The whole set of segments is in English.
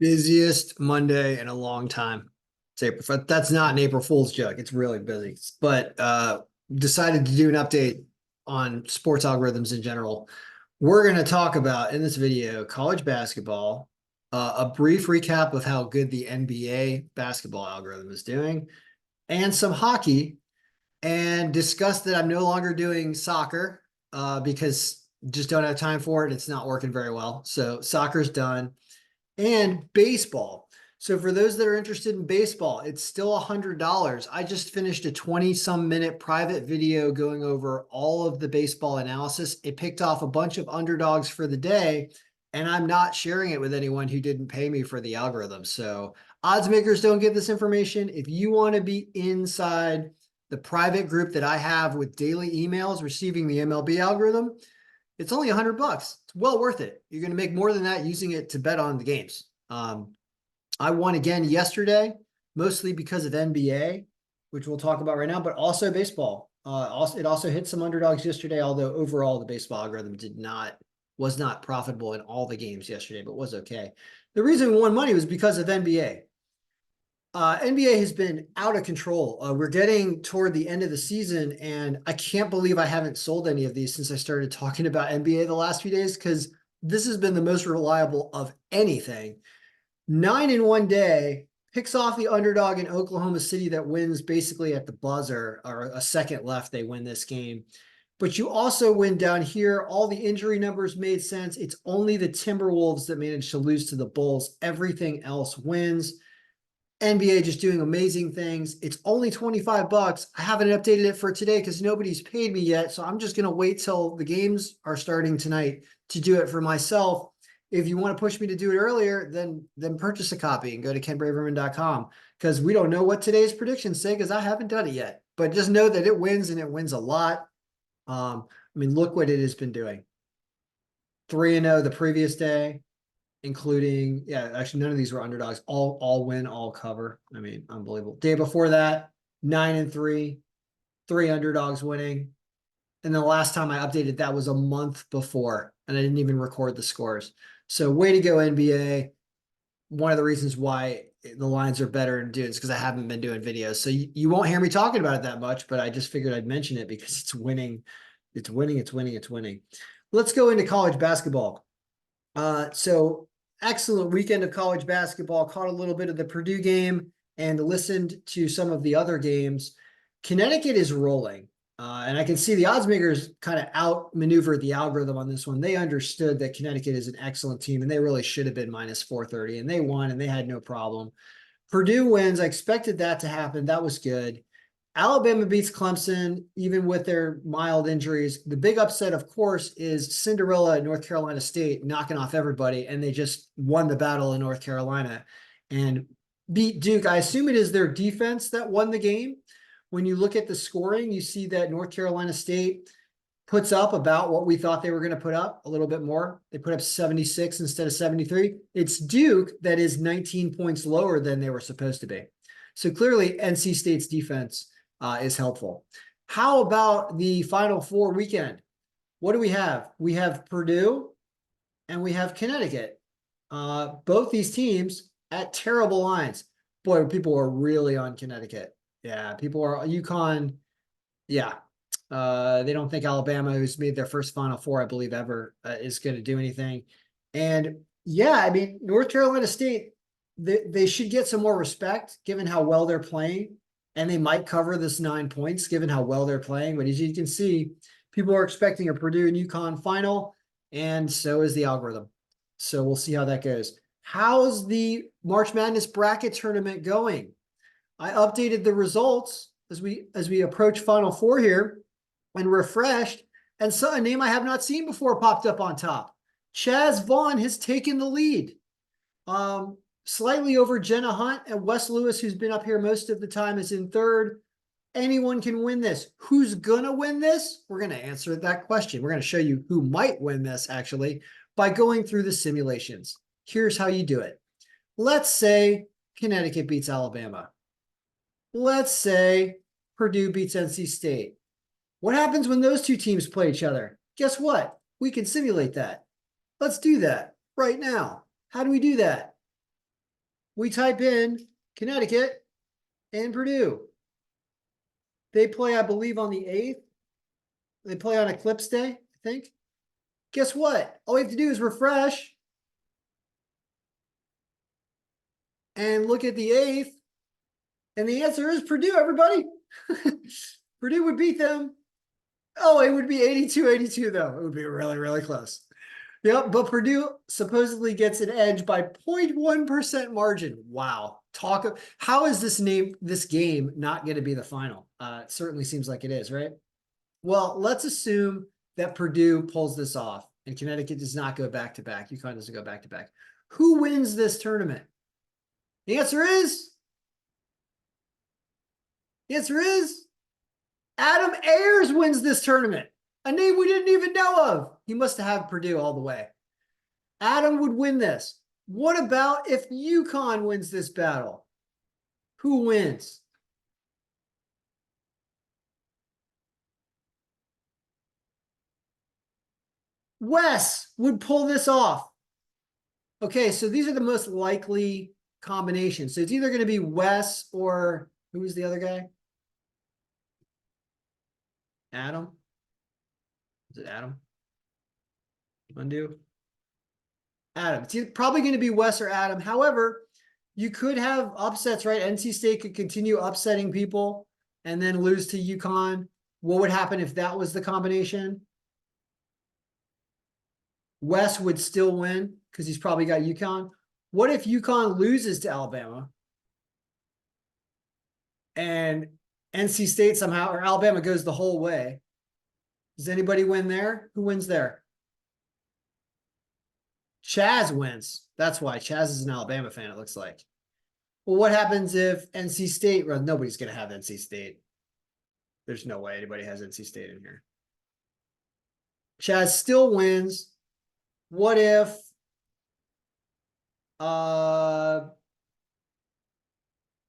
Busiest Monday in a long time. It's April. That's not an April Fool's joke. It's really busy. But decided to do an update on sports algorithms in general. We're going to talk about in this video college basketball, a brief recap of how good the NBA basketball algorithm is doing, and some hockey, and discuss that I'm no longer doing soccer because just don't have time for it. It's not working very well. So soccer's done and baseball. So for those that are interested in baseball, it's still $100. I just finished a 20-some minute private video going over all of the baseball analysis. It picked off a bunch of underdogs for the day, and I'm not sharing it with anyone who didn't pay me for the algorithm. So odds makers don't get this information. If you want to be inside the private group that I have with daily emails receiving the MLB algorithm, it's only $100. It's well worth it. You're going to make more than that using it to bet on the games. I won again yesterday, mostly because of NBA, which we'll talk about right now, but also baseball. It also hit some underdogs yesterday, although overall the baseball algorithm was not profitable in all the games yesterday, but was okay. The reason we won money was because of NBA. NBA has been out of control. We're getting toward the end of the season, and I can't believe I haven't sold any of these since I started talking about NBA the last few days, because this has been the most reliable of anything. 9 in one day, picks off the underdog in Oklahoma City that wins basically at the buzzer, or a second left, they win this game. But you also win down here. All the injury numbers made sense. It's only the Timberwolves that managed to lose to the Bulls. Everything else wins. NBA just doing amazing things. It's only $25. I haven't updated it for today because nobody's paid me yet. So I'm just going to wait till the games are starting tonight to do it for myself. If you want to push me to do it earlier, then purchase a copy and go to kenbraverman.com, because we don't know what today's predictions say because I haven't done it yet. But just know that it wins, and it wins a lot. I mean, look what it has been doing. 3-0 the previous day, including, yeah, actually none of these were underdogs. All win, all cover. I mean, unbelievable. Day before that, 9-3, 3 underdogs winning. And the last time I updated that was a month before, and I didn't even record the scores. So way to go, NBA. One of the reasons why the lines are better in dudes because I haven't been doing videos. So you won't hear me talking about it that much, but I just figured I'd mention it because it's winning. It's winning, it's winning, it's winning. Let's go into college basketball. So excellent weekend of college basketball. Caught a little bit of the Purdue game and listened to some of the other games. Connecticut is rolling. And I can see the odds makers kind of outmaneuvered the algorithm on this one. They understood that Connecticut is an excellent team, and they really should have been minus 430, and they won, and they had no problem. Purdue wins. I expected that to happen. That was good. Alabama beats Clemson, even with their mild injuries. The big upset, of course, is Cinderella at North Carolina State knocking off everybody, and they just won the battle in North Carolina and beat Duke. I assume it is their defense that won the game. When you look at the scoring, you see that North Carolina State puts up about what we thought they were going to put up, a little bit more. They put up 76 instead of 73. It's Duke that is 19 points lower than they were supposed to be. So clearly NC State's defense is helpful. How about the Final Four weekend? What do we have? We have Purdue and we have Connecticut. Both these teams at terrible lines. Boy, people are really on Connecticut. Yeah, people are UConn. Yeah. They don't think Alabama, who's made their first Final Four, I believe, ever, is going to do anything. And yeah, I mean, North Carolina State, they should get some more respect given how well they're playing. And they might cover this 9 points given how well they're playing. But as you can see, people are expecting a Purdue and UConn final, and so is the algorithm. So we'll see how that goes. How's the March Madness bracket tournament going? I updated the results as we approach Final Four here and refreshed, and so a name I have not seen before popped up on top. Chaz Vaughn has taken the lead, slightly over Jenna Hunt, and Wes Lewis, who's been up here most of the time, is in third. Anyone can win this. Who's gonna win this? We're gonna answer that question. We're gonna show you who might win this actually by going through the simulations. Here's how you do it. Let's say Connecticut beats Alabama. Let's say Purdue beats NC State. What happens when those two teams play each other? Guess what? We can simulate that. Let's do that right now. How do we do that? we type in Connecticut and Purdue. They play, I believe, on the 8th. They play on Eclipse Day, I think. Guess what? All we have to do is refresh and look at the 8th. And the answer is Purdue, everybody. Purdue would beat them. Oh, it would be 82-82, though. It would be really, really close. Yep, but Purdue supposedly gets an edge by 0.1% margin. Wow. How is this game not going to be the final? It certainly seems like it is, right? Well, let's assume that Purdue pulls this off and Connecticut does not go back-to-back. UConn doesn't go back-to-back. Who wins this tournament? The answer is Adam Ayers wins this tournament. A name we didn't even know of. He must have Purdue all the way. Adam would win this. What about if UConn wins this battle? Who wins? Wes would pull this off. Okay, so these are the most likely combinations. So it's either going to be Wes or who was the other guy? Adam? Is it Adam? Undo? Adam. It's probably going to be Wes or Adam. However, you could have upsets, right? NC State could continue upsetting people and then lose to UConn. What would happen if that was the combination? Wes would still win because he's probably got UConn. What if UConn loses to Alabama and NC State somehow, or Alabama goes the whole way? Does anybody win there? Who wins there? Chaz wins. That's why Chaz is an Alabama fan, it looks like. Well, what happens if NC State runs? Nobody's going to have NC State. There's no way anybody has NC State in here. Chaz still wins. What if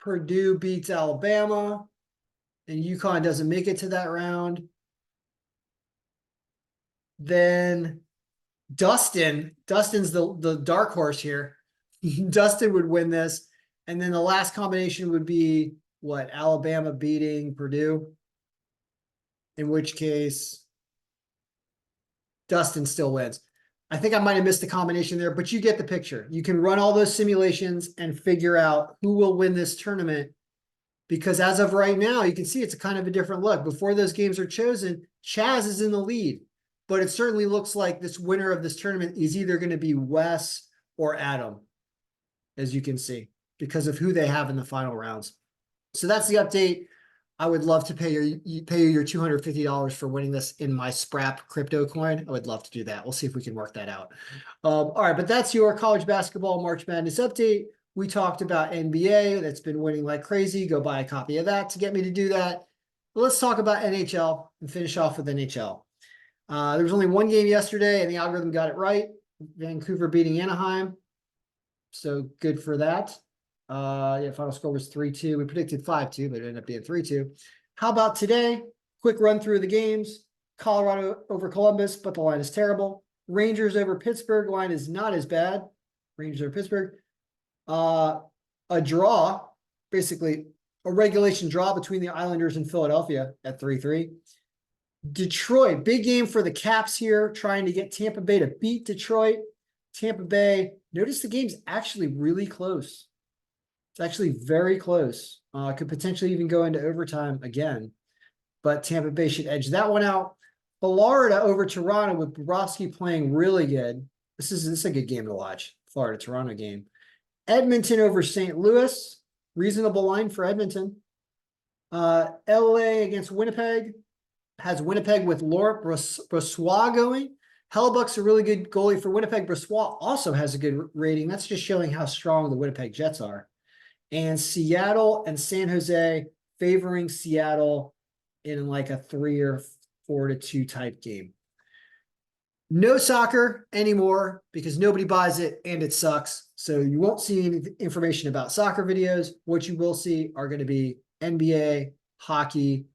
Purdue beats Alabama and UConn doesn't make it to that round? Then Dustin's the dark horse here. Dustin would win this. And then the last combination would be what? Alabama beating Purdue. In which case, Dustin still wins. I think I might have missed the combination there, but you get the picture. You can run all those simulations and figure out who will win this tournament. Because as of right now, you can see it's a kind of a different look. Before those games are chosen, Chaz is in the lead. But it certainly looks like this winner of this tournament is either going to be Wes or Adam, as you can see, because of who they have in the final rounds. So that's the update. I would love to pay you your $250 for winning this in my Sprap crypto coin. I would love to do that. We'll see if we can work that out. All right, but that's your college basketball March Madness update. We talked about NBA that's been winning like crazy. Go buy a copy of that to get me to do that. But let's talk about NHL and finish off with NHL. There was only one game yesterday, and the algorithm got it right. Vancouver beating Anaheim. So good for that. Yeah, final score was 3-2. We predicted 5-2, but it ended up being 3-2. How about today? Quick run through the games. Colorado over Columbus, but the line is terrible. Rangers over Pittsburgh. Line is not as bad. Rangers over Pittsburgh. A draw, basically a regulation draw between the Islanders and Philadelphia at 3-3. Detroit, big game for the Caps here, trying to get Tampa Bay to beat Detroit. Tampa Bay, notice the game's actually really close. It's actually very close. Could potentially even go into overtime again, but Tampa Bay should edge that one out. Florida over Toronto with Bobrovsky playing really good. This is a good game to watch. Florida-Toronto game. Edmonton over St. Louis. Reasonable line for Edmonton. LA against Winnipeg. Has Winnipeg with Laurent Brossoit going. Hellebuck's a really good goalie for Winnipeg. Brossoit also has a good rating. That's just showing how strong the Winnipeg Jets are. And Seattle and San Jose favoring Seattle in like a 3 or 4-2 type game. No soccer anymore because nobody buys it and it sucks. So you won't see any information about soccer videos. What you will see are going to be NBA, hockey,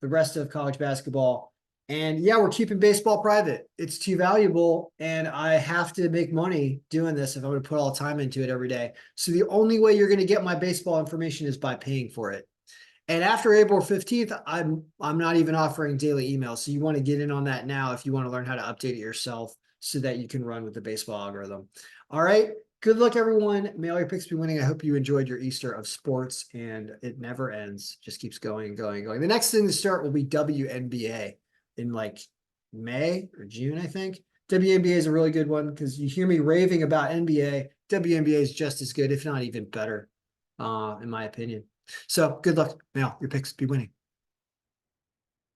the rest of college basketball, And yeah, we're keeping baseball private. It's too valuable, and I have to make money doing this if I'm going to put all the time into it every day. So the only way you're going to get my baseball information is by paying for it. And after April 15th, I'm not even offering daily emails. So you want to get in on that now if you want to learn how to update it yourself so that you can run with the baseball algorithm. All right. Good luck, everyone. May all your picks be winning. I hope you enjoyed your Easter of sports, and it never ends. Just keeps going and going and going. The next thing to start will be WNBA in like May or June, I think. WNBA is a really good one because you hear me raving about NBA. WNBA is just as good, if not even better, in my opinion. So good luck. May all your picks be winning.